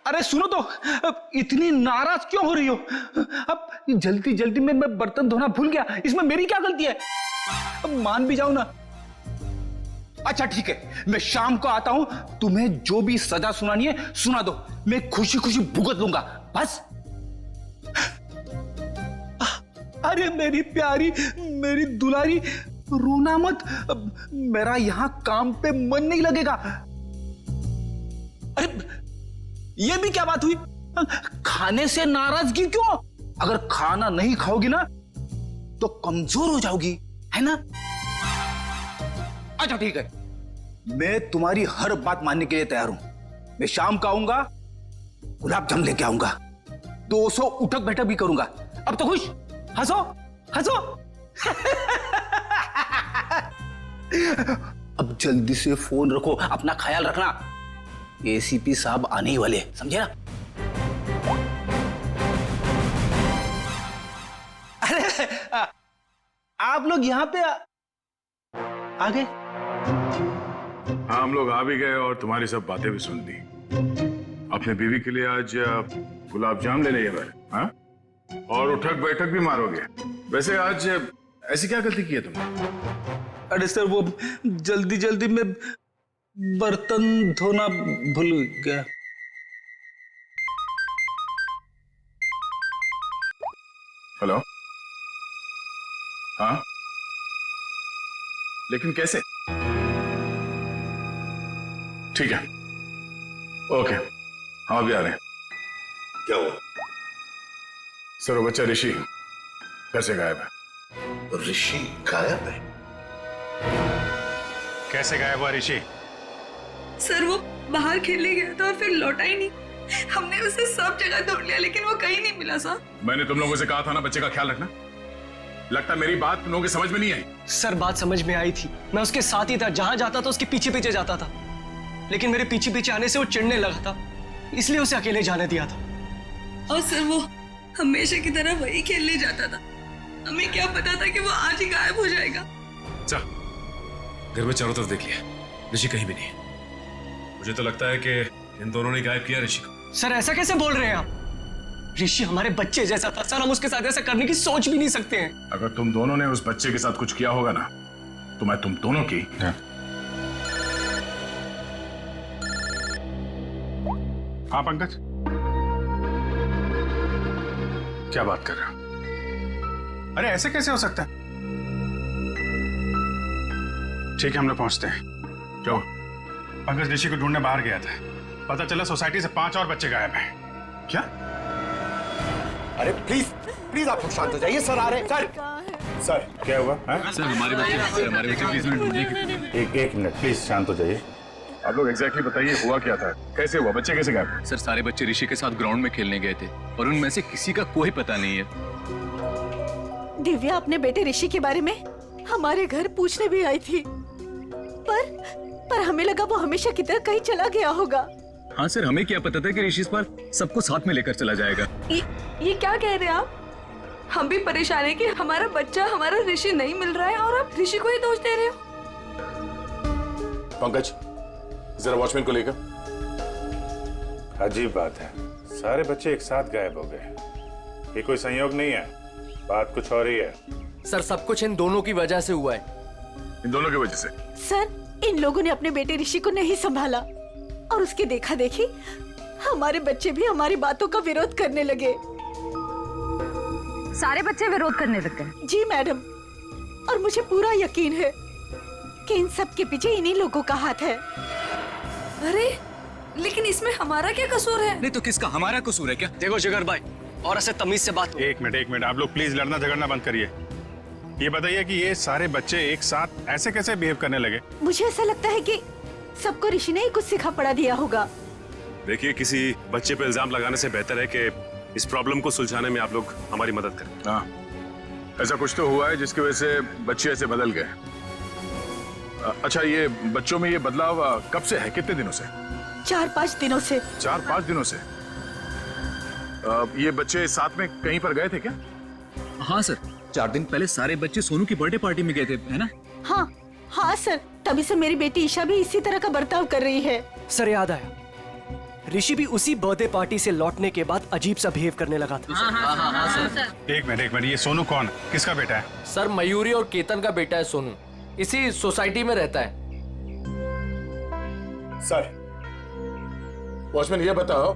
अरे सुनो तो, इतनी नाराज क्यों हो रही हो? अब जल्दी जल्दी में मैं बर्तन धोना भूल गया, इसमें मेरी क्या गलती है? अब मान भी जाओ ना। अच्छा ठीक है, मैं शाम को आता हूं, तुम्हें जो भी सजा सुनानी है सुना दो, मैं खुशी खुशी भुगत लूंगा बस। अरे मेरी प्यारी, मेरी दुलारी, रोना मत, मेरा यहां काम पे मन नहीं लगेगा। अरे ये भी क्या बात हुई? खाने से नाराजगी क्यों? अगर खाना नहीं खाओगी ना तो कमजोर हो जाओगी, है ना? अच्छा ठीक है, मैं तुम्हारी हर बात मानने के लिए तैयार हूं। मैं शाम को आऊंगा, गुलाब जामुन लेके आऊंगा, 200 उठक बैठक भी करूंगा। अब तो खुश, हंसो हंसो। अब जल्दी से फोन रखो, अपना ख्याल रखना, एसीपी साहब आने ही वाले, समझे ना? अरे आप लोग यहाँ पे आ गए? हाँ, हम लोग आ भी गए और तुम्हारी सब बातें भी सुन ली। अपने बीवी के लिए आज गुलाब जाम ले लिए भाई, हाँ? और उठक बैठक भी मारोगे। वैसे आज ऐसी क्या गलती की है तुमने? अरे सर, वो जल्दी जल्दी में बर्तन धोना भूल गया। हेलो? हाँ, लेकिन कैसे? ठीक है, ओके, हम अभी आ रहे हैं। क्या हुआ? सर, वो बच्चा ऋषि घर से गायब है। ऋषि गायब है? कैसे गायब हुआ ऋषि? सर वो बाहर खेलने गया था और फिर लौटा ही नहीं। हमने उसे सब जगह ढूंढ लिया लेकिन वो कहीं नहीं मिला सर। मैंने तुम लोगों से कहा था ना बच्चे का ख्याल रखना। लगता मेरी बात तुम लोगों की समझ में नहीं आई। सर बात समझ में आई थी, मैं उसके साथ ही था, जहां जाता था उसके पीछे पीछे जाता था, लेकिन मेरे पीछे पीछे आने से वो चिढ़ने लगा था, इसलिए उसे अकेले जाने दिया था। और सर वो हमेशा की तरह वही खेलने जाता था, हमें क्या पता था कि वो आज ही गायब हो जाएगा। जा, घर में चारों तरफ देख लिया, ऋषि कहीं भी नहीं है। मुझे तो लगता है कि इन दोनों ने गायब किया ऋषि को। सर ऐसा कैसे बोल रहे हैं आप? ऋषि हमारे बच्चे जैसा था सर, हम उसके साथ ऐसा करने की सोच भी नहीं सकते हैं। अगर तुम दोनों ने उस बच्चे के साथ कुछ किया होगा ना तो मैं तुम दोनों की। हाँ पंकज, क्या बात कर रहे हो? अरे ऐसे कैसे हो सकता है? ठीक है, हम लोग पहुंचते हैं। क्यों? पंकज ऋषि को ढूंढने बाहर गया था, पता चला सोसाइटी से 5 और बच्चे गायब हैं। क्या? अरे प्लीज प्लीज आप लोग शांत हो जाइए, सर आ रहे हैं। सर क्या हुआ? सर हमारे बच्चे प्लीज ढूंढने। एक मिनट प्लीज शांत हो जाइए। आप लोग एग्जैक्टली बताइए हुआ क्या था, कैसे हुआ, बच्चे कैसे गायब? सर सारे बच्चे ऋषि के साथ ग्राउंड में खेलने गए थे और उनमें से किसी का कोई पता नहीं है। दिव्या अपने बेटे ऋषि के बारे में हमारे घर पूछने भी आई थी, पर हमें लगा वो हमेशा की तरह कहीं चला गया होगा। हाँ सर, हमें क्या पता था कि ऋषि इस बार सबको साथ में लेकर चला जाएगा। ये क्या कह रहे हैं आप? हम भी परेशान हैं कि हमारा बच्चा, हमारा ऋषि नहीं मिल रहा है और आप ऋषि को ही दोष दे रहे हो। पंकज जरा वॉचमैन को लेकर। अजीब बात है, सारे बच्चे एक साथ गायब हो गए। ये कोई संयोग नहीं है, बात कुछ और ही है। सर सब कुछ इन दोनों की वजह से हुआ है। इन दोनों की वजह से? सर इन लोगों ने अपने बेटे ऋषि को नहीं संभाला और उसकी देखा देखी हमारे बच्चे भी हमारी बातों का विरोध करने लगे। सारे बच्चे विरोध करने लग गए? जी मैडम, और मुझे पूरा यकीन है कि इन सब के पीछे इन्हीं लोगों का हाथ है। अरे लेकिन इसमें हमारा क्या कसूर है? नहीं तो किसका हमारा कसूर है क्या? देखो जिगर भाई, और ऐसे तमीज से बात। एक मिनट आप लोग प्लीज लड़ना झगड़ना बंद करिए। ये बताइए कि ये सारे बच्चे एक साथ ऐसे कैसे बिहेव करने लगे? मुझे ऐसा लगता है कि सबको ऋषि ने ही कुछ सिखा पढ़ा दिया होगा। देखिए, किसी बच्चे पे इल्जाम लगाने से बेहतर है कि इस प्रॉब्लम को सुलझाने में आप लोग हमारी मदद करें। हाँ, ऐसा कुछ तो हुआ है जिसकी वजह से बच्चे ऐसे बदल गए। अच्छा, ये बच्चों में ये बदलाव कब से है, कितने दिनों से? 4-5 दिनों से। 4-5 दिनों से? ये बच्चे साथ में कहीं पर गए थे क्या? हाँ सर, 4 दिन पहले सारे बच्चे सोनू की बर्थडे पार्टी में गए थे, है ना? हाँ सर, तभी से मेरी बेटी ईशा भी इसी तरह का बर्ताव कर रही है। सर याद आया, ऋषि भी उसी बर्थडे पार्टी से लौटने के बाद अजीब सा बिहेव करने लगा था। एक मिनट, ये सोनू कौन, किसका बेटा है? सर मयूरी और केतन का बेटा है सोनू, इसी सोसाइटी में रहता है। सर वॉचमैन ये बताओ,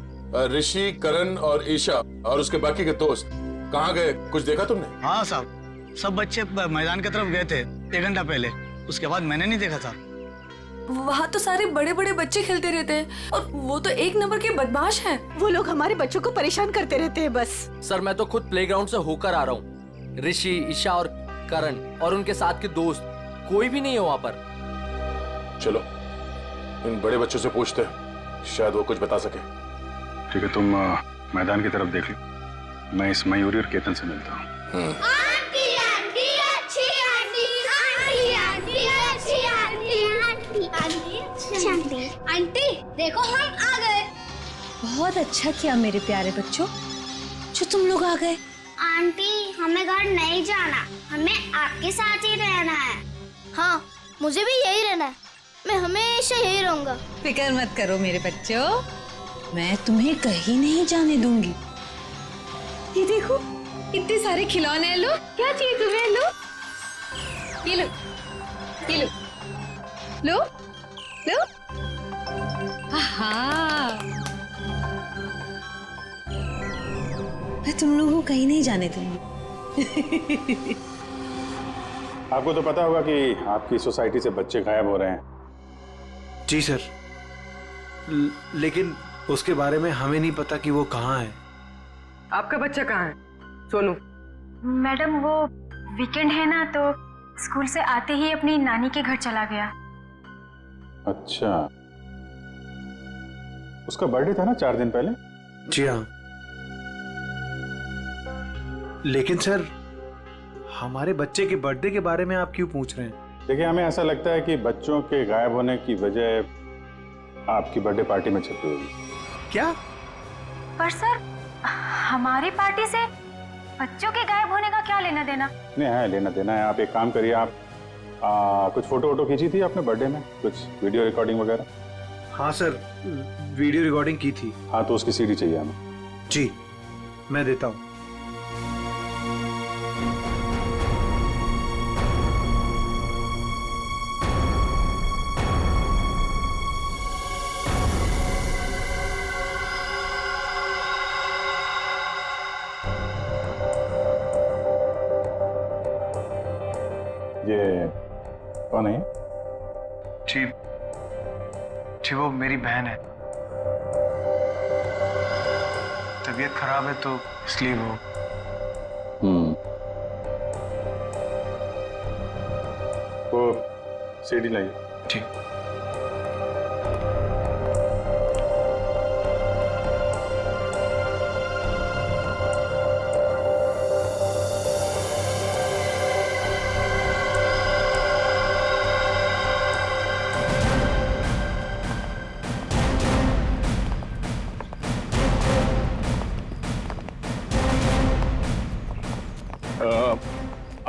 ऋषि, करण और ईशा और उसके बाकी के दोस्त कहाँ गए, कुछ देखा तुमने? हाँ साहब, सब बच्चे मैदान की तरफ गए थे 1 घंटा पहले, उसके बाद मैंने नहीं देखा था। वहाँ तो सारे बड़े बड़े बच्चे खेलते रहते हैं और वो तो एक नंबर के बदमाश हैं। वो लोग हमारे बच्चों को परेशान करते रहते हैं बस। सर मैं तो खुद प्लेग्राउंड से होकर आ रहा हूँ। ऋषि, ईशा और करण और उनके साथ के दोस्त कोई भी नहीं है वहाँ पर। चलो इन बड़े बच्चों से पूछते हैं, शायद वो कुछ बता सके। ठीक है, तुम मैदान की तरफ देख लो, मैं इस मयूरी और केतन से मिलता हूँ। आंटी आंटी अच्छी आंटी, आंटी आंटी अच्छी आंटी, आंटी आंटी अच्छी आंटी। आंटी देखो हम आ गए। बहुत अच्छा किया मेरे प्यारे बच्चों जो तुम लोग आ गए। आंटी हमें घर नहीं जाना, हमें आपके साथ ही रहना है। हाँ मुझे भी यही रहना है, मैं हमेशा यही रहूंगा। फिक्र मत करो मेरे बच्चों, मैं तुम्हें कहीं नहीं जाने दूंगी। ये देखो इतने सारे खिलौने हैं, लो क्या चाहिए तुम्हें, लो ये लो, ये लो, लो लो। हाँ मैं तुम लोगों को कहीं नहीं जाने दूंगी। आपको तो पता होगा कि आपकी सोसाइटी से बच्चे गायब हो रहे हैं। जी सर, लेकिन उसके बारे में हमें नहीं पता कि वो कहाँ है। आपका बच्चा कहाँ है सोनू? मैडम वो वीकेंड है ना, तो स्कूल से आते ही अपनी नानी के घर चला गया। अच्छा, उसका बर्थडे था ना 4 दिन पहले? जी हाँ, लेकिन सर हमारे बच्चे के बर्थडे के बारे में आप क्यों पूछ रहे हैं? देखिए, हमें ऐसा लगता है कि बच्चों के गायब होने की वजह आपकी बर्थडे पार्टी में छिपी हुई। क्या? पर सर हमारी पार्टी से बच्चों के गायब होने का क्या लेना देना? नहीं है, लेना देना है। आप एक काम करिए, आप कुछ फोटो खींची थी आपने बर्थडे में, कुछ वीडियो रिकॉर्डिंग वगैरह? हाँ सर, वीडियो रिकॉर्डिंग की थी। हाँ तो उसकी सीडी चाहिए हमें। जी मैं देता हूँ। ये कौन है? जी वो मेरी बहन है, तबीयत खराब है तो इसलिए वो। वो सीडी लाइए। ठीक।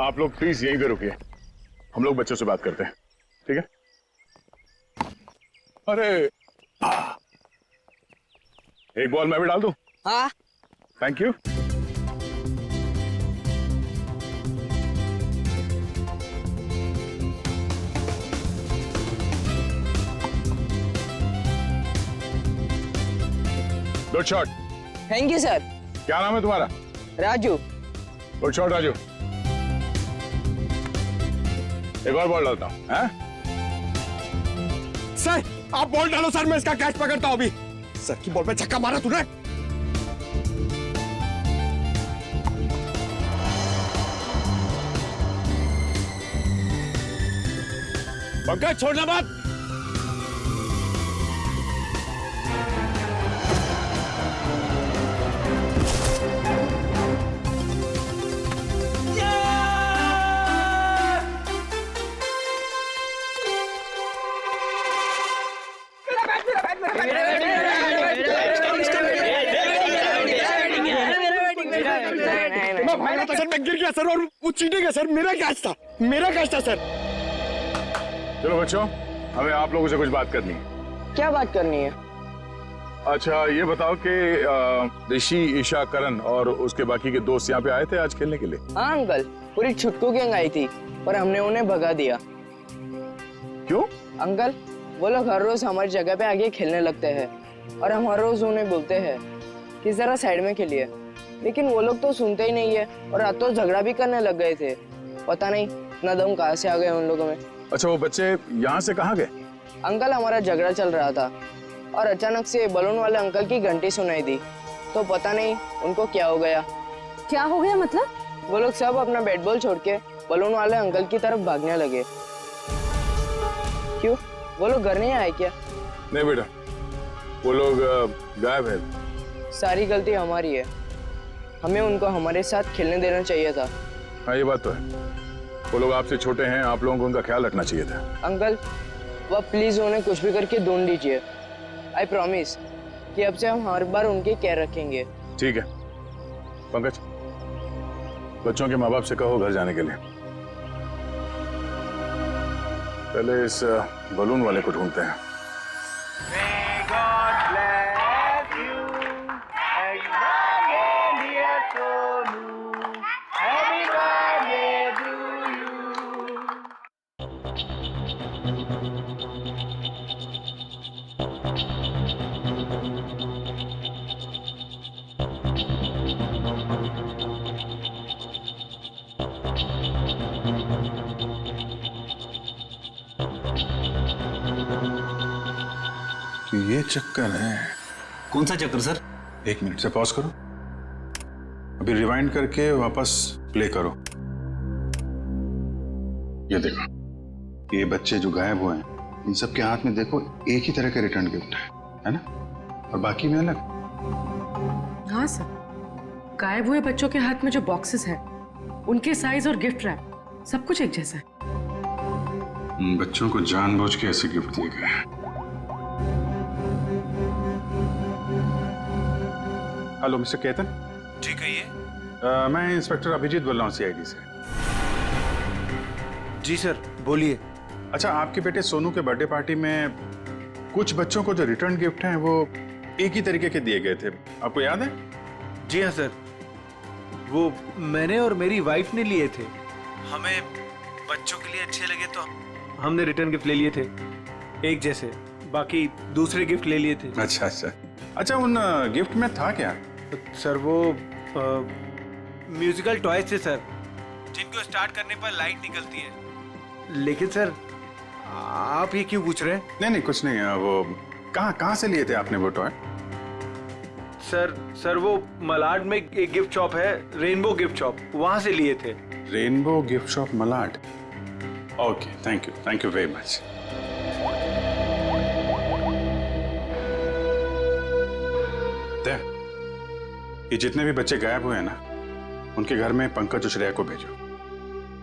आप लोग प्लीज यहीं पे रुकिए, हम लोग बच्चों से बात करते हैं, ठीक है? अरे एक बॉल मैं भी डाल दूं? हाँ thank you. Good shot. Thank you sir. क्या नाम है तुम्हारा? राजू। Good shot Raju. एक और बॉल डालता हूं। हैं? सर आप बॉल डालो सर, मैं इसका कैच पकड़ता हूं अभी। सर की बॉल पे छक्का मारा तूने। पंकज छोड़ना मत। सर मैं गिर गया सर, और वो चीटिंग है सर, मेरा कैच था, मेरा कैच था सर। चलो बच्चों, हमें आप लोगों से कुछ बात करनी है। क्या बात करनी है? अच्छा ये बताओ कि ऋषि, ईशा, करण और उसके बाकी के दोस्त यहाँ पे आए थे आज खेलने के लिए? हाँ अंकल, पूरी छुटकू गैंग आई थी पर हमने उन्हें भगा दिया। क्यों? अंकल वो लोग हर रोज हमारी जगह पे आगे खेलने लगते हैं और हम हर रोज उन्हें बोलते हैं कि जरा साइड में खेलिए, लेकिन वो लोग तो सुनते ही नहीं है और रात तो झगड़ा भी करने लग गए थे। पता नहीं इतना दम कहाँ से आ गए उन लोगों में। अच्छा वो बच्चे यहाँ से कहाँ गए? अंकल हमारा झगड़ा चल रहा था और अचानक से बलून वाले अंकल की घंटी सुनाई दी, तो पता नहीं उनको क्या हो गया। क्या हो गया मतलब? वो लोग सब अपना बैट बॉल छोड़ के बलून वाले अंकल की तरफ भागने लगे। क्यों, वो लोग घर नहीं आए क्या? नहीं बेटा, वो लोग गायब है। सारी गलती हमारी है, हमें उनको हमारे साथ खेलने देना चाहिए था। हाँ ये बात तो है, वो लोग आपसे छोटे हैं, आप लोगों को उनका ख्याल रखना चाहिए था। अंकल वह प्लीज उन्हें कुछ भी करके ढूंढ लीजिए। आई प्रॉमिस कि अब से हम हर बार उनकी केयर रखेंगे। ठीक है पंकज, बच्चों के माँ बाप से कहो घर जाने के लिए। पहले इस बलून वाले को ढूंढते हैं। तो ये चक्कर है। कौन सा चक्कर सर? 1 मिनट से पॉज करो, अभी रिवाइंड करके वापस प्ले करो। ये देखो, ये बच्चे जो गायब हुए हैं इन सब के हाथ में देखो एक ही तरह का रिटर्न गिफ्ट है ना, और बाकी में अलग। हाँ सर, गायब हुए बच्चों के हाथ में जो बॉक्सेस हैं उनके साइज और गिफ्ट रैप सब कुछ एक जैसा है। बच्चों को जानबूझ के ऐसे गिफ्ट दिए गए हैं। Hello mister Ketan. जी कहिए। मैं इंस्पेक्टर अभिजीत बोल रहा हूँ सीआईडी से। जी सर बोलिए। अच्छा, आपके बेटे सोनू के बर्थडे पार्टी में कुछ बच्चों को जो रिटर्न गिफ्ट हैं वो एक ही तरीके के दिए गए थे, आपको याद है? जी हाँ सर, वो मैंने और मेरी वाइफ ने लिए थे। हमें बच्चों के लिए अच्छे लगे तो हमने रिटर्न गिफ्ट ले लिए थे एक जैसे, बाकी दूसरे गिफ्ट ले लिए थे। अच्छा अच्छा अच्छा, उन गिफ्ट में था क्या? सर वो म्यूजिकल टॉयज थे सर, जिनको स्टार्ट करने पर लाइट निकलती है। लेकिन सर आप ये क्यों पूछ रहे हैं? नहीं कुछ नहीं, वो कहाँ से लिए थे आपने वो टॉय? सर वो मलाड में एक गिफ्ट शॉप है, रेनबो गिफ्ट शॉप, वहां से लिए थे। Rainbow gift shop Malad. Okay, thank you very much. ये जितने भी बच्चे गायब हुए हैं ना, उनके घर में पंकज और श्रेया को भेजो।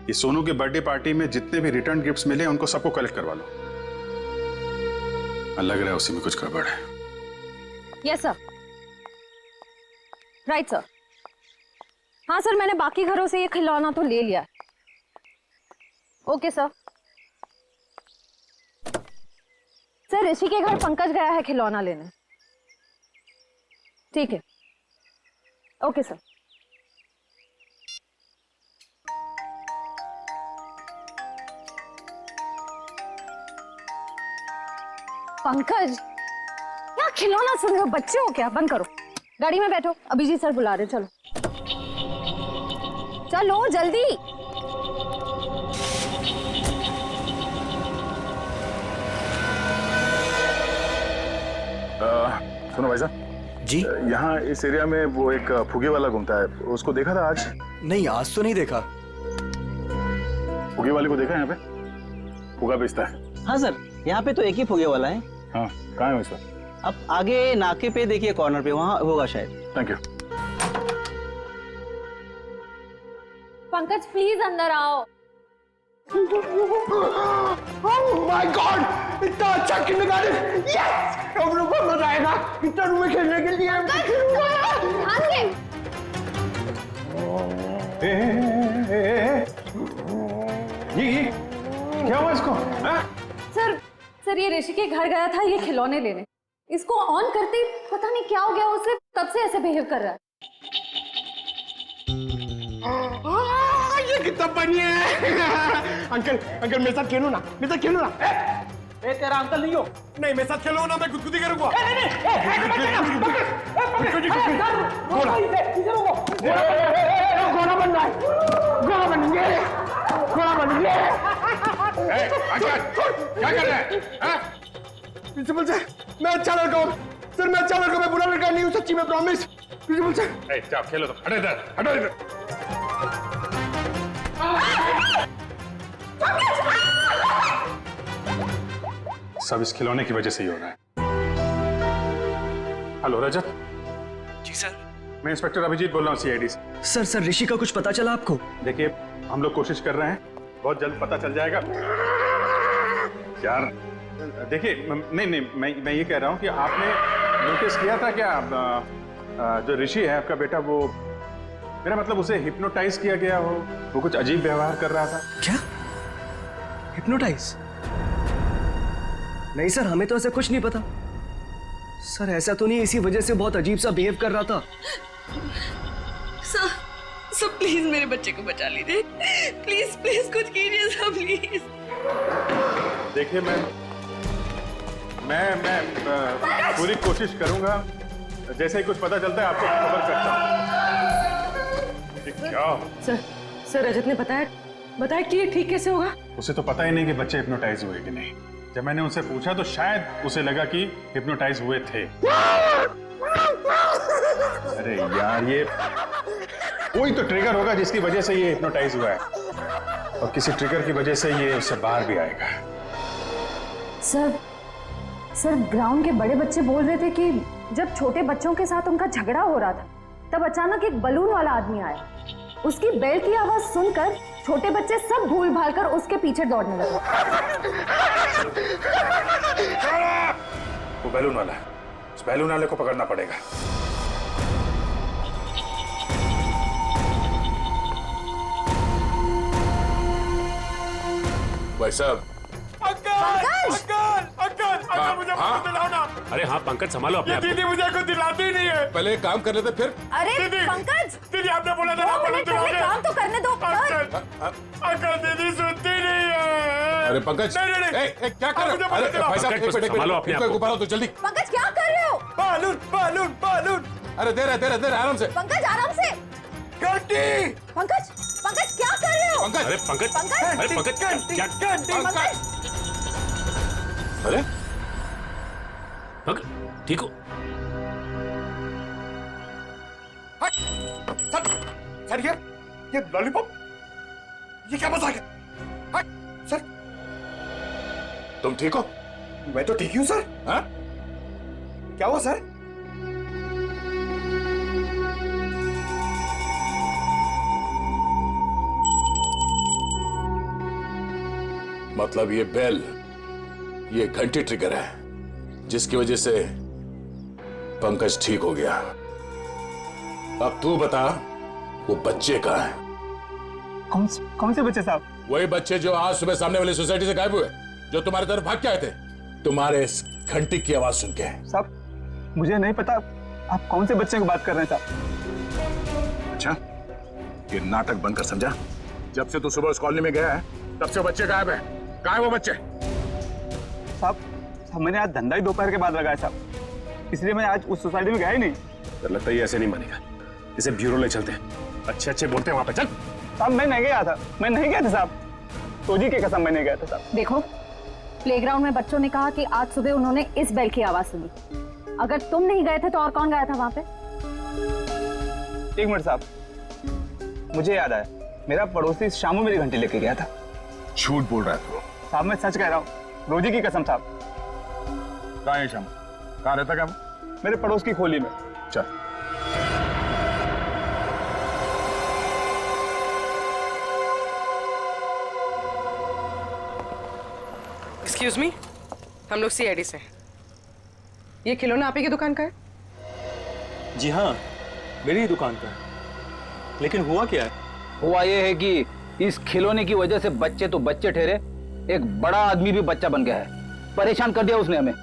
ये सोनू के बर्थडे पार्टी में जितने भी रिटर्न गिफ्ट्स मिले उनको सबको कलेक्ट करवा लो। लग रहा है उसी में कुछ गड़बड़ है। Yes sir, right sir. हाँ सर, मैंने बाकी घरों से ये खिलौना तो ले लिया। Okay sir. सर ऋषि के घर पंकज गया है खिलौना लेने। ठीक है, ओके सर। पंकज, यहाँ खिलौना सुन रहे हो? बच्चे हो क्या? बंद करो, गाड़ी में बैठो, अभिजीत सर बुला रहे, चलो चलो जल्दी। सुनो भाई साहब जी, यहाँ इस एरिया में वो एक फुगे वाला घूमता है, उसको देखा था आज? नहीं आज तो नहीं देखा। फुगे वाले को देखा है यहाँ पे? फुगा बेचता है। हाँ सर, यहाँ पे तो एक ही फुगे वाला है। हाँ, कहाँ है उसका? अब आगे नाके पे देखिए, कॉर्नर पे, वहाँ होगा शायद। Thank you. पंकज प्लीज अंदर आओ। Oh my God! इतना अच्छा किंडरगार्टन! Yes! हम लोग को मजा आएगा इतना रूम में खेलने के लिए। ये क्या हुआ इसको? सर ये ऋषि के घर गया था ये खिलौने लेने, इसको ऑन करते ही पता नहीं क्या हो गया उसे, तब से ऐसे बिहेव कर रहा है। ये कितना बढ़िया है। अंकल अंकल मेरे साथ खेलो ना, मेरे साथ खेलो ना। ए तेरा अंकल नहीं हो। नहीं मेरे साथ खेलो ना, मैं गुदगुदी करूंगा। घोड़ा बन रहा है, घोड़ा बन गया, घोड़ा बन गया। क्या कर रहे हैं? प्रिंसिपल सर मैं अच्छा लड़का हूँ सर, मैं अच्छा लड़का, मैं बुरा लड़का नहीं हूँ, सच्ची में प्रॉमिस। प्रिंसिपल सर जाओ खेलो, तो हटो इधर, हटो इधर। सब इस खिलौने की वजह से ही हो रहा है। हेलो रजत। जी सर। मैं इंस्पेक्टर अभिजीत बोल रहा हूँ सीआईडी से। सर ऋषि का कुछ पता चला आपको? देखिए हम लोग कोशिश कर रहे हैं, बहुत जल्द पता चल जाएगा यार। देखिए नहीं नहीं, मैं ये कह रहा हूँ कि आपने नोटिस किया था क्या जो ऋषि है आपका बेटा, वो मेरा मतलब उसे हिप्नोटाइज किया गया हो, वो कुछ अजीब व्यवहार कर रहा था। क्या? हिप्नोटाइज? नहीं सर, हमें तो ऐसा कुछ नहीं पता। सर ऐसा तो नहीं, इसी वजह से बहुत अजीब सा बिहेव कर रहा था। सर प्लीज मेरे बच्चे को बचा लीजिए, प्लीज प्लीज कुछ कीजिए सर प्लीज। देखिए मैं पूरी कोशिश करूंगा, जैसे ही कुछ पता चलता है आपको खबर करता हूं। क्या? सर रजत ने बताया कि ये ठीक कैसे होगा? उसे तो पता ही नहीं कि बच्चे हिप्नोटाइज हुए कि नहीं। जब मैंने उनसे पूछा तो शायद उसे लगा कि हिप्नोटाइज हुए थे। अरे यार, ये कोई तो ट्रिगर होगा जिसकी वजह से ये हिप्नोटाइज हुआ है, और किसी ट्रिगर की वजह से ये उससे बाहर भी आएगा। सर ग्राउंड के बड़े बच्चे बोल रहे थे कि जब छोटे बच्चों के साथ उनका झगड़ा हो रहा था तब अचानक एक बलून वाला आदमी आया। उसकी बेल की आवाज सुनकर छोटे बच्चे सब भूल भाल कर उसके पीछे दौड़ने लगे। वो बैलून वाला है, उस बैलून वाले को पकड़ना पड़ेगा। भाई साहब। अंकल मुझे दिलाओ ना। अरे हाँ पंकज, संभालो अपने आप को। दीदी मुझे कुछ दिलाती ही नहीं है। पहले एक काम कर लेते फिर। अरे पंकज, दीदी आपने बोला था ना बलून दिलाओगे। काम तो करने दो। अंकल दीदी सुनती नहीं है। अरे पंकज, क्या कर रहे हो? अरे भाई साहब संभालो अपने आप को। ऊपर आओ तो जल्दी। पंकज क्या कर रहे हो? Balloon balloon balloon. अरे दे रहे आराम से। पंकज आराम से। घंटी। पंकज क्या कर रहे हो? अरे पंकज, अरे पंकज क्या? अरे ठीक हो? सर ये लॉलीपॉप, ये क्या मजाक है? सर तुम ठीक हो? मैं तो ठीक हूँ सर। हाँ? क्या हुआ सर? मतलब ये बेल, ये घंटी ट्रिगर है जिसकी वजह से पंकज ठीक हो गया। अब तू बता, वो बच्चे कहाँ हैं? कौन से बच्चे साहब? वही बच्चे जो आज सुबह सामने वाली सोसाइटी से गायब हुए, जो तुम्हारी तरफ भाग के आए थे तुम्हारे इस घंटी की आवाज सुन के। साहब मुझे नहीं पता आप कौन से बच्चे की बात कर रहे हैं साहब। अच्छा, ये नाटक बंद कर, समझा? जब से तू सुबह उस कॉलोनी में गया है तब से बच्चे गायब है। कहाँ है वो बच्चे? साहब मैंने आज धंधा ही दोपहर के बाद लगाया साहब, इसलिए मैं आज उस सोसाइटी में गया ही नहीं। तो लगता है ये ऐसे नहीं मानेगा, इसे ब्यूरो ले चलते हैं। अच्छे बोलते हैं वहां पे, चल। साहब मैं नहीं गया था साहब, तोजी की कसम मैं नहीं गया था साहब। देखो, प्लेग्राउंड में बच्चों ने कहा कि आज सुबह उन्होंने इस बेल की आवाज सुनी। अगर तुम नहीं गए थे तो और कौन गया था वहां पे? एक मिनट साहब, मुझे याद आया, मेरा पड़ोसी शामू मेरी घंटी लेके गया था। झूठ बोल रहा है तू? साहब मैं सच कह रहा हूँ, रोजी की कसम साहब। कहाँ है शामू? कहाँ रहता क्या? मेरे पड़ोस की खोली में। चल। एक्सक्यूज मी, हम लोग सीआईडी से हैं। ये खिलौना आप ही की दुकान का है? जी हाँ, मेरी ही दुकान का है। लेकिन हुआ क्या है? हुआ ये है कि इस खिलौने की वजह से बच्चे तो बच्चे ठहरे, एक बड़ा आदमी भी बच्चा बन गया है। परेशान कर दिया उसने हमें।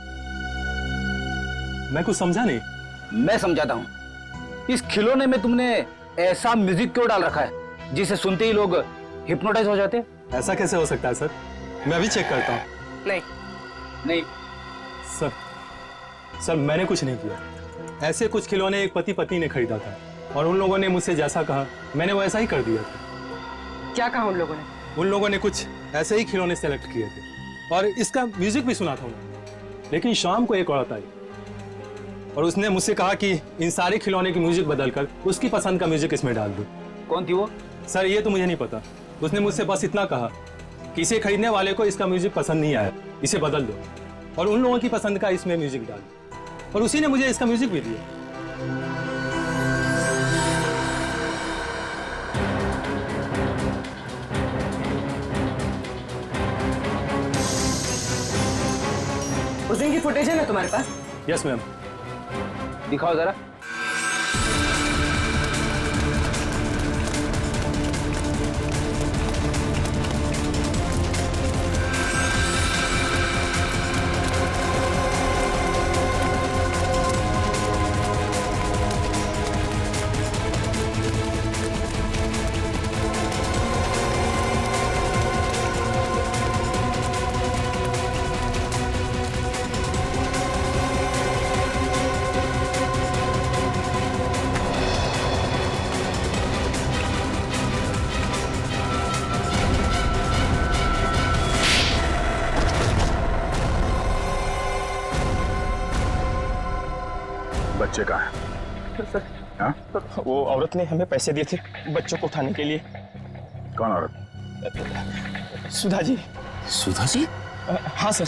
मैं कुछ समझा नहीं। मैं समझाता हूँ। इस खिलौने में तुमने ऐसा म्यूजिक क्यों डाल रखा है जिसे सुनते ही लोग हिप्नोटाइज हो जाते हैं? ऐसा कैसे हो सकता है सर? मैं अभी चेक करता हूँ। नहीं सर मैंने कुछ नहीं किया। ऐसे कुछ खिलौने एक पति पत्नी ने खरीदा था और उन लोगों ने मुझसे जैसा कहा मैंने वैसा ही कर दिया था। क्या कहा उन लोगों ने? उन लोगों ने कुछ ऐसे ही खिलौने सेलेक्ट किए थे और इसका म्यूजिक भी सुना था उन्होंने। लेकिन शाम को एक औरत आई और उसने मुझसे कहा कि इन सारे खिलौने की म्यूजिक बदलकर उसकी पसंद का म्यूजिक इसमें डाल दो। कौन थी वो? सर ये तो मुझे नहीं पता। उसने मुझसे बस इतना कहा कि इसे खरीदने वाले को इसका म्यूजिक पसंद नहीं आया, इसे बदल दो और उन लोगों की पसंद का इसमें म्यूजिक डाल दो। और उसी ने मुझे इसका म्यूजिक भी दिया। उस दिन की फुटेज है ना तुम्हारे पास? Yes ma'am. दिखाओ जरा। बच्चे कहाँ हैं? सर, हाँ? वो औरत ने हमें पैसे दिए थे बच्चों को उठाने के लिए। कौन औरत? सुधा जी। सुधा जी? हाँ सर।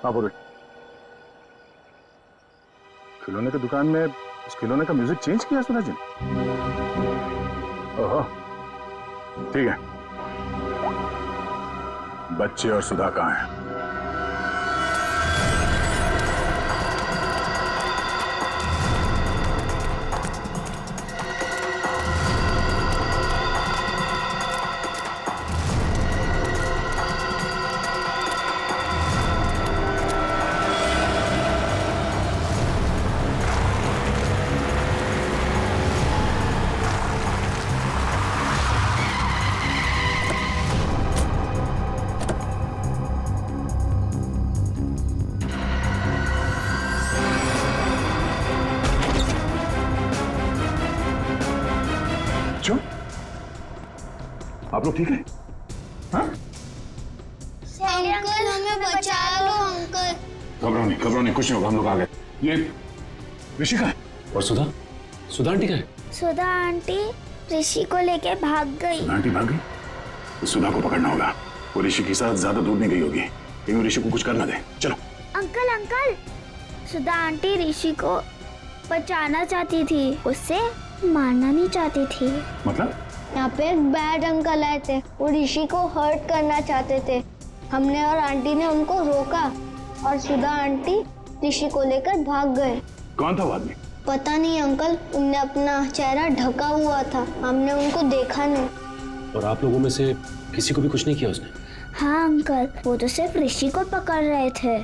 हाँ बोलो। खिलौने की दुकान में उस खिलौने का म्यूजिक चेंज किया सुधा जी? ओहो, ठीक है। बच्चे और सुधा कहाँ हैं? आप लोग ठीक है? हाँ? अंकल हमें बचा लो अंकल। घबराओ नहीं, कुछ नहीं होगा, हम लोग आ गए। ये ऋषि का है? और सुधा? सुधा आंटी का है? सुधा आंटी ऋषि को लेके भाग गई। सुधा आंटी भाग गई? तो सुधा को पकड़ना होगा। वो ऋषि के साथ ज्यादा दूर नहीं गई होगी, कहीं वो ऋषि को कुछ करना दे। चलो। अंकल सुधा आंटी ऋषि को बचाना चाहती थी, उससे मारना नहीं चाहती थी। मतलब? यहाँ पे एक बैड अंकल आए थे, वो ऋषि को हर्ट करना चाहते थे। हमने और आंटी ने उनको रोका और सुधा आंटी ऋषि को लेकर भाग गए। कौन था वो आदमी? पता नहीं अंकल, उनने अपना चेहरा ढका हुआ था, हमने उनको देखा नहीं। और आप लोगों में से किसी को भी कुछ नहीं किया उसने? हाँ अंकल, वो तो सिर्फ ऋषि को पकड़ रहे थे।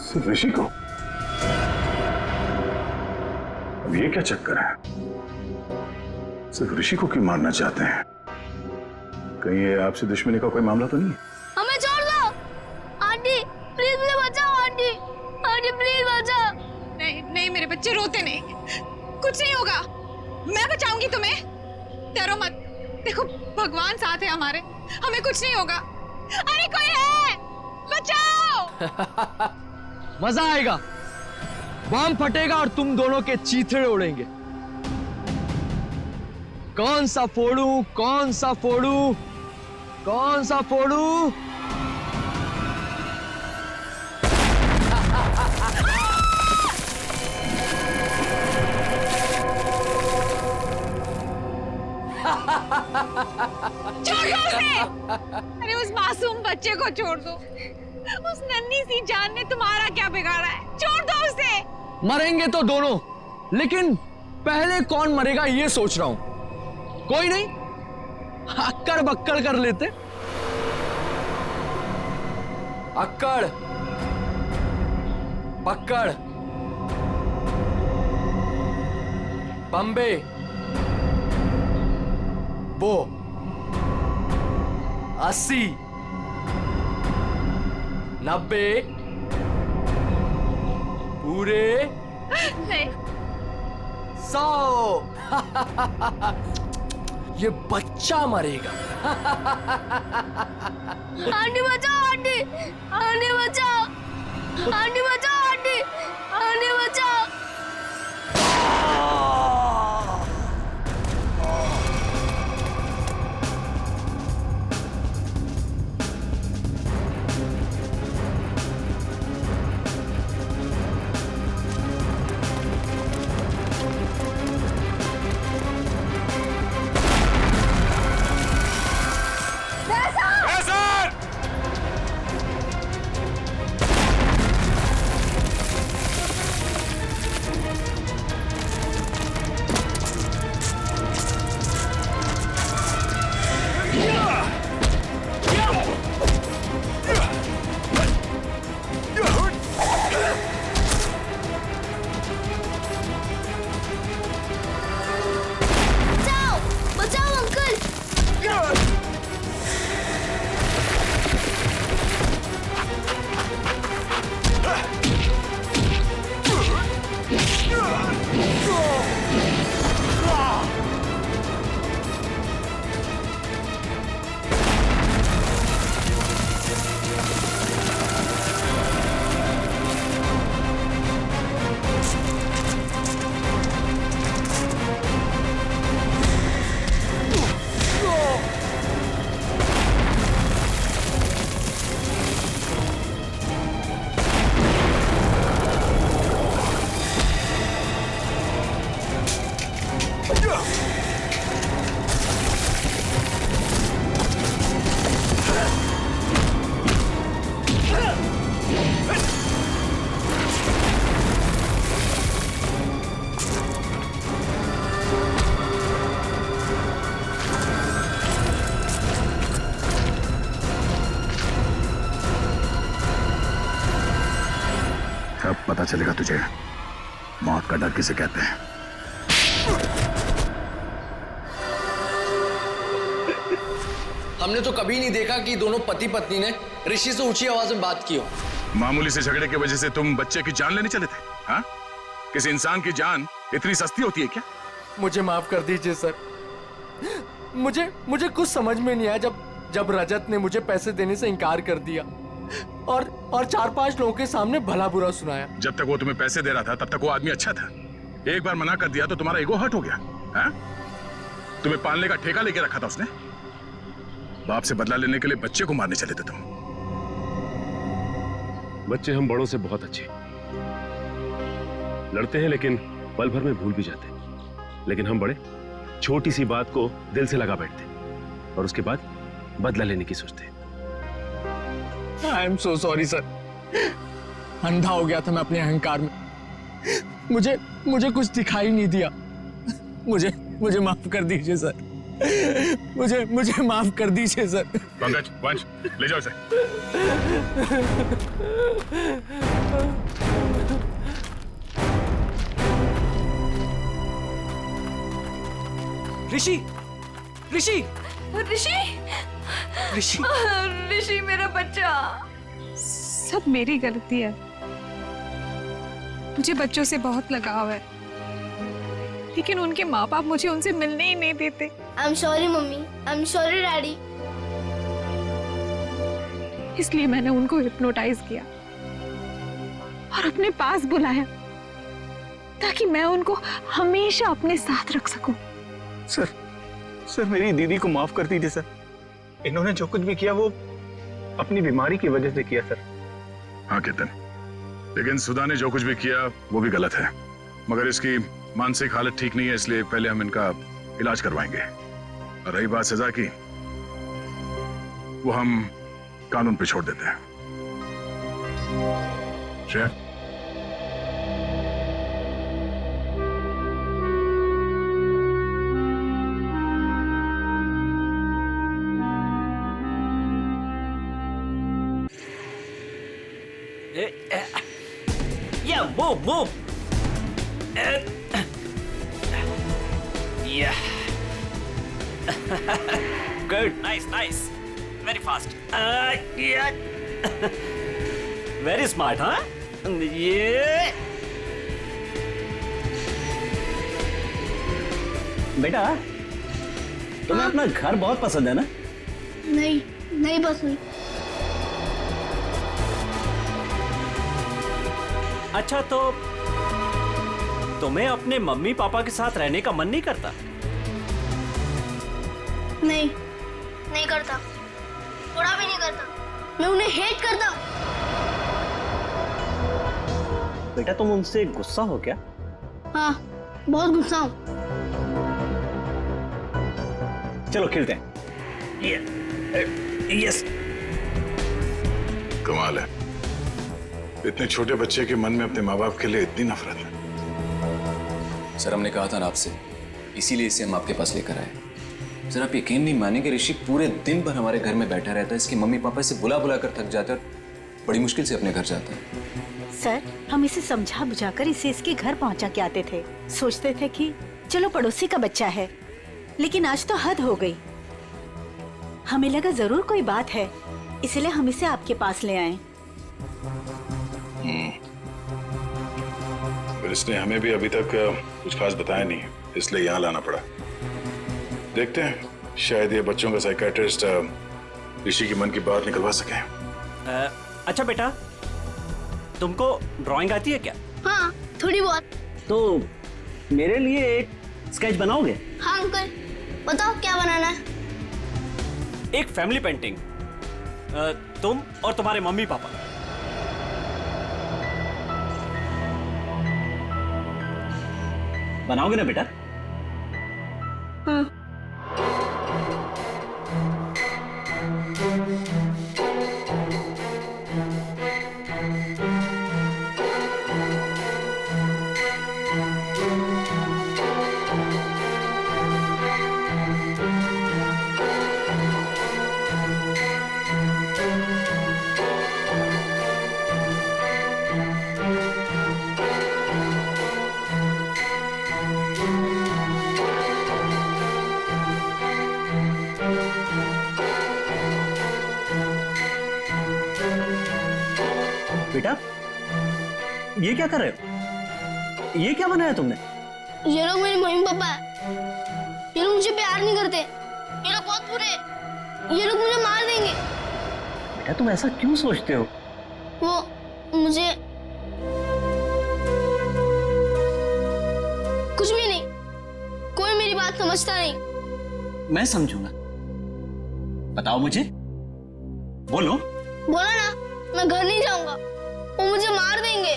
सिर्फ ऋषि को? अब ये क्या चक्कर है? सिर्फ ऋषि को क्यों मारना चाहते हैं? कहीं ये आपसे दुश्मनी का कोई मामला तो नहीं है? हमें छोड़ दो आंटी, प्लीज मुझे बचाओ आंटी, आंटी प्लीज बचाओ। नहीं मेरे बच्चे रोते नहीं, कुछ नहीं होगा, मैं बचाऊंगी तुम्हें, डरो मत। देखो भगवान साथ है हमारे, हमें कुछ नहीं होगा। अरे कोई है, बचाओ। मजा आएगा, बम फटेगा और तुम दोनों के चीथड़े उड़ेंगे। कौन सा फोड़ू, कौन सा फोड़ू, कौन सा फोड़ू? छोड़ दो उसे। अरे उस मासूम बच्चे को छोड़ दो, उस नन्ही सी जान ने तुम्हारा क्या बिगाड़ा है, छोड़ दो उसे। मरेंगे तो दोनों, लेकिन पहले कौन मरेगा ये सोच रहा हूं। कोई नहीं, अक्कड़ बक्कड़ कर लेते। अक्कड़, पक्कड़, बम्बे, बो, 80, 90, पूरे नहीं 100। ये बच्चा मरेगा। आंटी बचाओ, आंटी, आंटी बचाओ, आंटी बचाओ, आंटी, आंटी बचाओ। अब पता चलेगा तुझे मौत का डर किसे कहते हैं। हमने तो कभी नहीं देखा कि दोनों पति पत्नी ने ऋषि से ऊंची आवाज में बात की हो। मामूली से झगड़े की वजह से तुम बच्चे की जान लेने चले थे? हाँ? किसी इंसान की जान इतनी सस्ती होती है क्या? मुझे माफ कर दीजिए सर। मुझे कुछ समझ में नहीं आया जब रजत ने मुझे पैसे देने से इनकार कर दिया और 4-5 लोगों के सामने भला बुरा सुनाया। जब तक वो तुम्हें पैसे दे रहा था तब तक वो आदमी अच्छा था। एक बार मना कर दिया तो तुम्हारा ईगो हर्ट हो गया। हाँ? तुम्हें पालने का ठेका लेके रखा था उसने। बाप से बदला लेने के लिए बच्चे को मारने चले थे तुम। बच्चे हम बड़ों से बहुत अच्छे लड़ते हैं, लेकिन पल भर में भूल भी जाते हैं। लेकिन हम बड़े छोटी सी बात को दिल से लगा बैठते हैं और उसके बाद बदला लेने की सोचते हैं। I am so sorry sir, अंधा हो गया था मैं अपने अहंकार में। मुझे कुछ दिखाई नहीं दिया। मुझे माफ कर दीजिए सर। मुझे माफ कर दीजिए सर। पंकज, वंश, ले जाओ इसे। ऋषि, ऋषि, ऋषि, ऋषि, ऋषि मेरा बच्चा। सब मेरी गलती है। मुझे बच्चों से बहुत लगाव है, लेकिन उनके माँ बाप मुझे उनसे मिलने ही नहीं देते। I am sorry mummy, I am sorry daddy. इसलिए मैंने उनको हिप्नोटाइज किया और अपने पास बुलाया ताकि मैं उनको हमेशा अपने साथ रख सकूं। सर मेरी दीदी को माफ कर दीजिए सर। इन्होंने जो कुछ भी किया वो अपनी बीमारी की वजह से किया सर। हाँ केतन, लेकिन सुधा ने जो कुछ भी किया वो भी गलत है। मगर इसकी मानसिक हालत ठीक नहीं है, इसलिए पहले हम इनका इलाज करवाएंगे। और रही बात सजा की, वो हम कानून पे छोड़ देते हैं। Shreya, Yeah, move. Yeah. Good, nice. Very fast. Yeah. Very smart, huh? Yeah. बेटा तुम्हें अपना घर बहुत पसंद है ना? नहीं पसंद। अच्छा तो तुम्हें अपने मम्मी पापा के साथ रहने का मन नहीं करता? नहीं करता, थोड़ा भी नहीं करता। मैं उन्हें हेट करता हूँ। बेटा तुम उनसे गुस्सा हो क्या? हाँ, बहुत गुस्सा हूँ। चलो खेलते हैं। यस। कमाल है, इतने छोटे बच्चे के मन में अपने माँ बाप के लिए इतनी नफरत है। सर हमने कहा था ना आपसे, इसीलिए इसे हम आपके पास लेकर आए। सर आप यकीन नहीं मानेंगे, ऋषि पूरे दिन भर हमारे घर में बैठा रहता है। इसके मम्मी पापा इसे बुला बुला कर थक जाते हैं और बड़ी मुश्किल से अपने घर जाता है। सर हम इसे समझा बुझाकर इसे इसके घर पहुंचा के आते थे। सोचते थे कि चलो पड़ोसी का बच्चा है, लेकिन आज तो हद हो गई। हमें लगा जरूर कोई बात है, इसलिए हम इसे आपके पास ले आए। पर इसने हमें भी अभी तक कुछ खास बताया नहीं, इसलिए यहाँ लाना पड़ा। देखते हैं, शायद ये बच्चों का साइकियाट्रिस्ट ऋषि की मन की बात निकलवा सके। अच्छा बेटा, तुमको ड्राइंग आती है क्या? हाँ, थोड़ी बहुत। तो मेरे लिए एक स्केच बनाओगे? हाँ अंकल, बताओ क्या बनाना है? एक फैमिली पेंटिंग, तुम और तुम्हारे मम्मी पापा। बनाओगे ना बेटा? हाँ। बेटा ये क्या कर रहे हो? ये क्या बनाया तुमने? ये लोग मेरे मम्मी पापा है। ये लोग मुझे प्यार नहीं करते। ये लोग बहुत बुरे हैं। ये लोग मुझे मार देंगे। बेटा तुम ऐसा क्यों सोचते हो? वो मुझे कुछ भी नहीं, कोई मेरी बात समझता नहीं। मैं समझूंगा। बताओ मुझे, बोलो। बोला ना, मैं घर नहीं जाऊंगा, वो मुझे मार देंगे।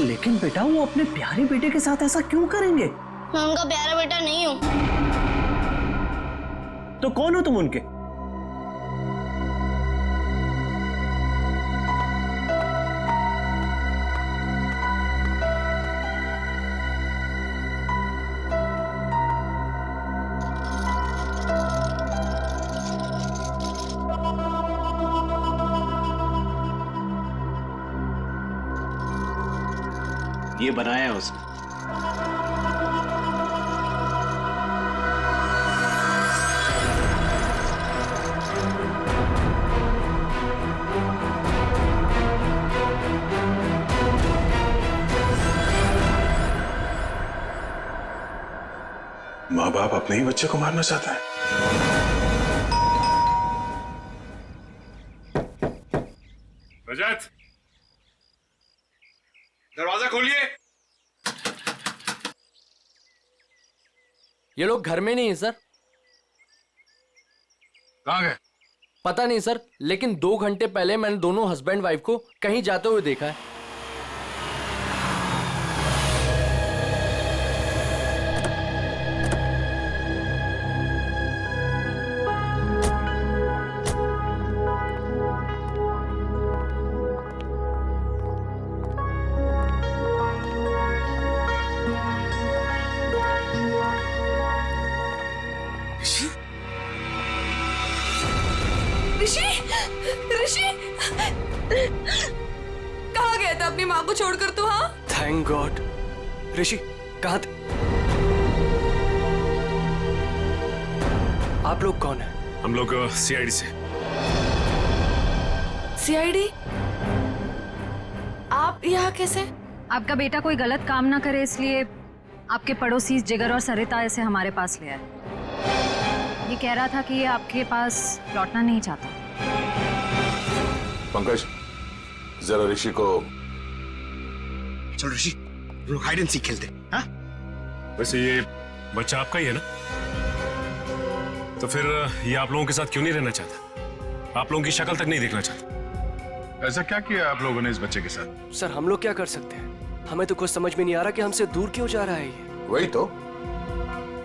लेकिन बेटा वो अपने प्यारे बेटे के साथ ऐसा क्यों करेंगे? मैं उनका प्यारा बेटा नहीं हूँ। तो कौन हो तुम उनके? ये बनाया है उसने। माँ बाप अपने ही बच्चे को मारना चाहता है। रजत, दरवाजा खोलिए। ये लोग घर में नहीं है सर। कहाँ गए? पता नहीं सर, लेकिन 2 घंटे पहले मैंने दोनों हस्बैंड वाइफ को कहीं जाते हुए देखा है। ऋषि, ऋषि, कहाँ गए अपनी माँ को छोड़कर तू? हाँ, थैंक गॉड। ऋषि कहाँ थे? आप लोग कौन है? हम लोग सीआईडी से। सीआईडी? आप यहाँ कैसे? आपका बेटा कोई गलत काम ना करे इसलिए आपके पड़ोसी जिगर और सरिता इसे हमारे पास ले आए। ये कह रहा था कि ये आपके पास लौटना नहीं चाहता। पंकज, जरा ऋषि को। चलो ऋषि, लोग हाइड एंड सीक खेलते। हाँ? वैसे ये बच्चा आपका ही है ना? तो फिर ये आप लोगों के साथ क्यों नहीं रहना चाहता? आप लोगों की शक्ल तक नहीं देखना चाहता? ऐसा क्या किया आप लोगों ने इस बच्चे के साथ? सर हम लोग क्या कर सकते हैं? हमें तो कुछ समझ में नहीं आ रहा कि हमसे दूर क्यों जा रहा है ये। वही तो,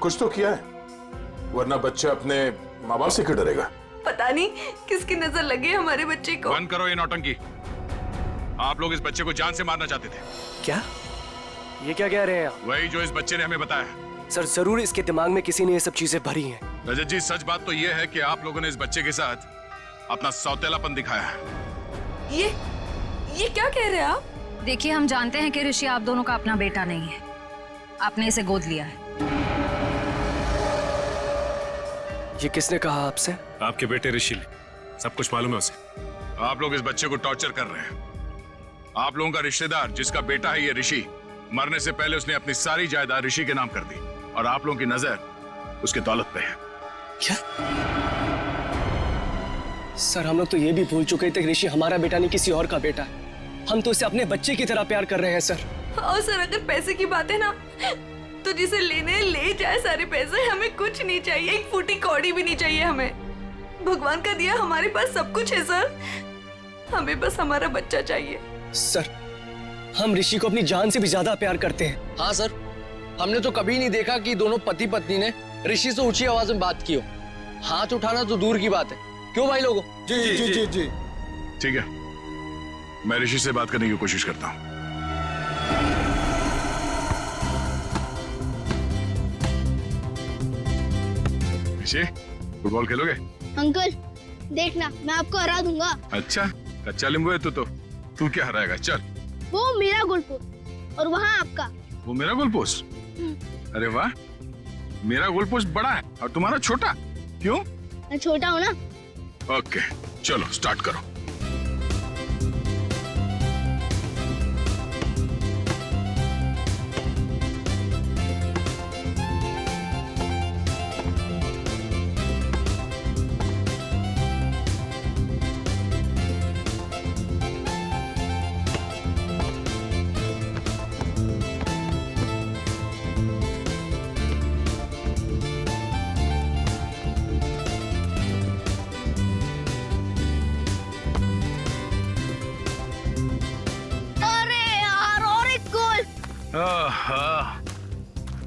कुछ तो किया है, वरना बच्चा अपने माँ बाप से क्यों डरेगा? पता नहीं किसकी नजर लगी हमारे बच्चे को। बंद करो ये नौटंकी। आप लोग इस बच्चे को जान से मारना चाहते थे। क्या? ये क्या कह रहे हैं आप? वही जो इस बच्चे ने हमें बताया। सर जरूर इसके दिमाग में किसी ने ये सब चीजें भरी हैं। रजत जी, सच बात तो ये है कि आप लोगों ने इस बच्चे के साथ अपना सौतेलापन दिखाया है। ये क्या कह रहे हैं आप? देखिए, हम जानते हैं कि ऋषि आप दोनों का अपना बेटा नहीं है। आपने इसे गोद लिया है। ये किसने कहा आपसे? आपके बेटे ऋषि ने। सब कुछ मालूम है उसे। आप लोग इस बच्चे को टॉर्चर कर रहे हैं। आप लोगों का रिश्तेदार जिसका बेटा है ये ऋषि, मरने से पहले उसने अपनी सारी जायदाद ऋषि के नाम कर दी और आप लोगों की नजर उसके दौलत पे है। क्या? सर हम लोग तो ये भी भूल चुके थे कि ऋषि हमारा बेटा नहीं किसी और का बेटा है। हम तो इसे अपने बच्चे की तरह प्यार कर रहे हैं सर। और सर अगर पैसे की बात है ना, तो जिसे लेने ले जाए सारे पैसे, हमें कुछ नहीं चाहिए, एक फूटी कौड़ी भी नहीं चाहिए हमें। भगवान का दिया हमारे पास सब कुछ है सर, हमें बस हमारा बच्चा चाहिए। सर हम ऋषि को अपनी जान से भी ज्यादा प्यार करते हैं। हाँ सर, हमने तो कभी नहीं देखा कि दोनों पति पत्नी ने ऋषि से ऊंची आवाज में बात की हो। हाथ उठाना तो दूर की बात है। क्यों भाई लोगों? जी जी जी जी। ठीक है, मैं ऋषि से बात करने की कोशिश करता हूँ। ऋषि, फुटबॉल खेलोगे? अंकल देखना, मैं आपको हरा दूंगा। अच्छा, कच्चा नींबू है तो तू क्या हराएगा? चल। वो मेरा गोल पोस्ट और वहाँ आपका। वो मेरा गोल पोस्ट? अरे वाह, मेरा गोल पोस्ट बड़ा है और तुम्हारा छोटा। क्यों? मैं छोटा हूँ ना। ओके, चलो स्टार्ट करो।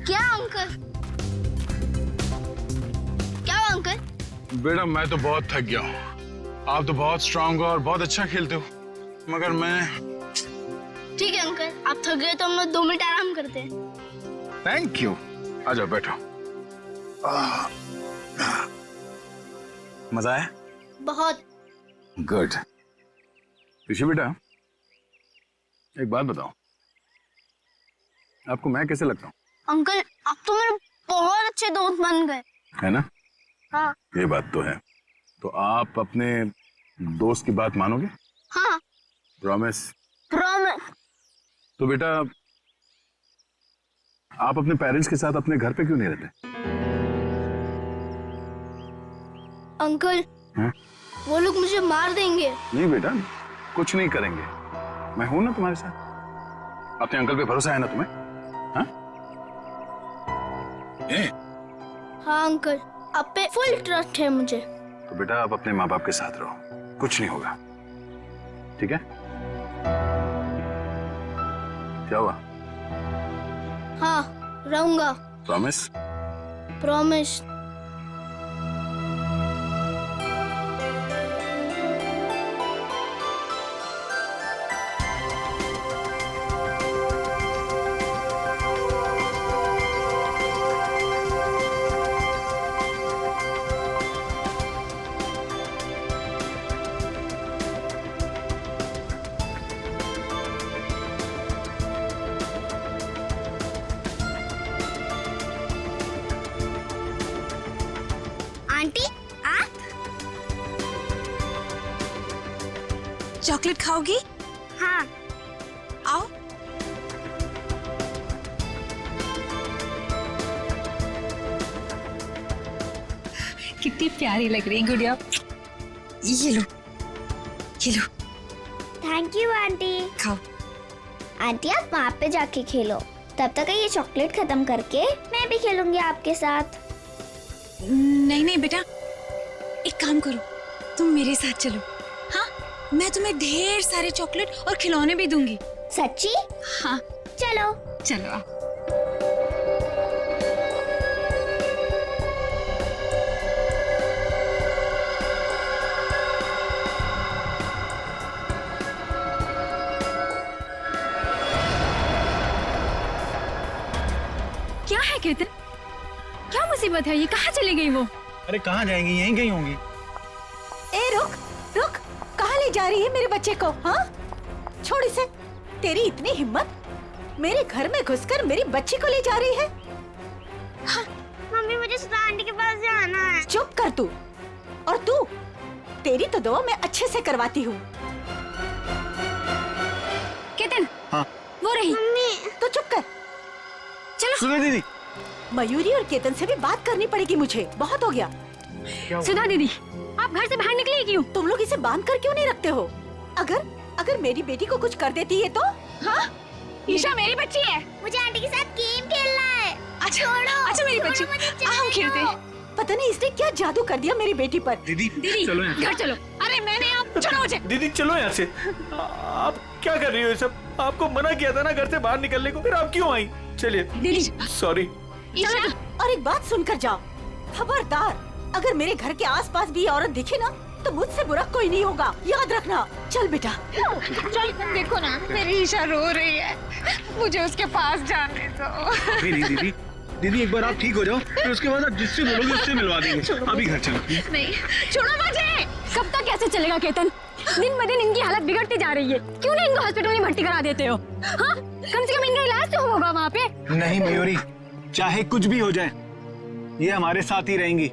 क्या अंकल? क्या हुआ अंकल? बेटा मैं तो बहुत थक गया हूँ। आप तो बहुत स्ट्रांग हो और बहुत अच्छा खेलते हो, मगर मैं। ठीक है अंकल, आप थक गए तो हम लोग 2 मिनट आराम करते हैं। Thank you. आ जाओ बैठो। मजा आया? बहुत। गुड। ऋषि बेटा, एक बात बताओ, आपको मैं कैसे लगता हूँ? अंकल आप तो मेरे बहुत अच्छे दोस्त बन गए। है ना? हाँ। ये बात तो है। तो आप अपने दोस्त की बात मानोगे? हाँ। प्रॉमिस? प्रॉमिस। तो बेटा, आप अपने पेरेंट्स के साथ अपने घर पे क्यों नहीं रहते? अंकल हाँ? वो लोग मुझे मार देंगे। नहीं बेटा, कुछ नहीं करेंगे। मैं हूं ना तुम्हारे साथ। अपने अंकल पे भरोसा है ना तुम्हें? हाँ? हाँ अंकल, आप पे फुल ट्रस्ट है मुझे। तो बेटा आप अपने माँ बाप के साथ रहो, कुछ नहीं होगा, ठीक है? क्या हुआ? हाँ रहूंगा। प्रॉमिस? प्रॉमिस। चॉकलेट खाओगी? हाँ। आओ। कितनी प्यारी लग रही है गुड़िया। ये लो, ये लो। Thank you aunty. खाओ। आंटी आप वहाँ पे जाके खेलो, तब तक ये चॉकलेट खत्म करके मैं भी खेलूंगी आपके साथ। नहीं नहीं बेटा, एक काम करो, तुम मेरे साथ चलो। हाँ, मैं तुम्हें ढेर सारे चॉकलेट और खिलौने भी दूंगी। सच्ची? हाँ चलो। चलो आओ। क्या है केतन? क्या मुसीबत है? ये कहाँ चली गई वो? अरे कहाँ जाएंगी, यहीं कहीं होंगी। ए रुक रुक, कहाँ ले जा रही है मेरे बच्चे को? हाँ, छोड़ इसे। तेरी इतनी हिम्मत, मेरे घर में घुसकर मेरी बच्ची को ले जा रही है? हाँ। मम्मी मुझे सुधा आंटी के पास जाना है। चुप कर तू। और तू, तेरी तो दुआ मैं अच्छे से करवाती हूँ। केतन। हाँ। वो रही। मम्मी। तो चुप कर। चलो। सुधा दीदी। मयूरी और केतन से भी बात करनी पड़ेगी मुझे, बहुत हो गया। सुधा दीदी, आप घर से बाहर निकली क्यों? तुम लोग इसे बांध कर क्यों नहीं रखते हो? अगर मेरी बेटी को कुछ कर देती है तो? हाँ? ईशा मेरी बच्ची है। मुझे आंटी के साथ गेम खेलना है। अच्छा, अच्छा मेरी बच्ची, हम खेलते हैं। पता नहीं इसने क्या जादू कर दिया मेरी बेटी पर। दीदी चलो घर चलो। अरे मैंने आप छोड़ो मुझे। दीदी चलो यहाँ से। आप क्या कर रही हो ये सब? आपको मना किया था ना घर से बाहर निकलने को, फिर आप क्यों आई? चलिए दीदी। सॉरी। और एक बात सुनकर जाओ, खबरदार, अगर मेरे घर के आसपास भी औरत दिखे ना तो मुझसे बुरा कोई नहीं होगा, याद रखना। चल बेटा चल। देखो ना मेरी ईशा रो रही है, मुझे उसके पास जाने दो। अभी नहीं दीदी, दीदी एक बार आप ठीक हो जाओ, फिर उसके बाद आप जिससे बोलोगे उससे मिलवा देंगे। अभी घर चलो। नहीं, छोड़ो मुझे। कब तक कैसे चलेगा केतन? दिन ब दिन इनकी हालत बिगड़ती जा रही है। क्यों नहीं इनको हॉस्पिटल में भर्ती करा देते हो? हाँ, कम से कम इनका इलाज तो होगा वहाँ पे। नहीं मयूरी, चाहे कुछ भी हो जाए, ये हमारे साथ ही रहेंगी।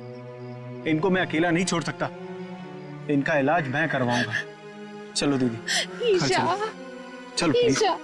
इनको मैं अकेला नहीं छोड़ सकता, इनका इलाज मैं करवाऊंगा। चलो दीदी। ईशा, चलो प्लीज। ईशा।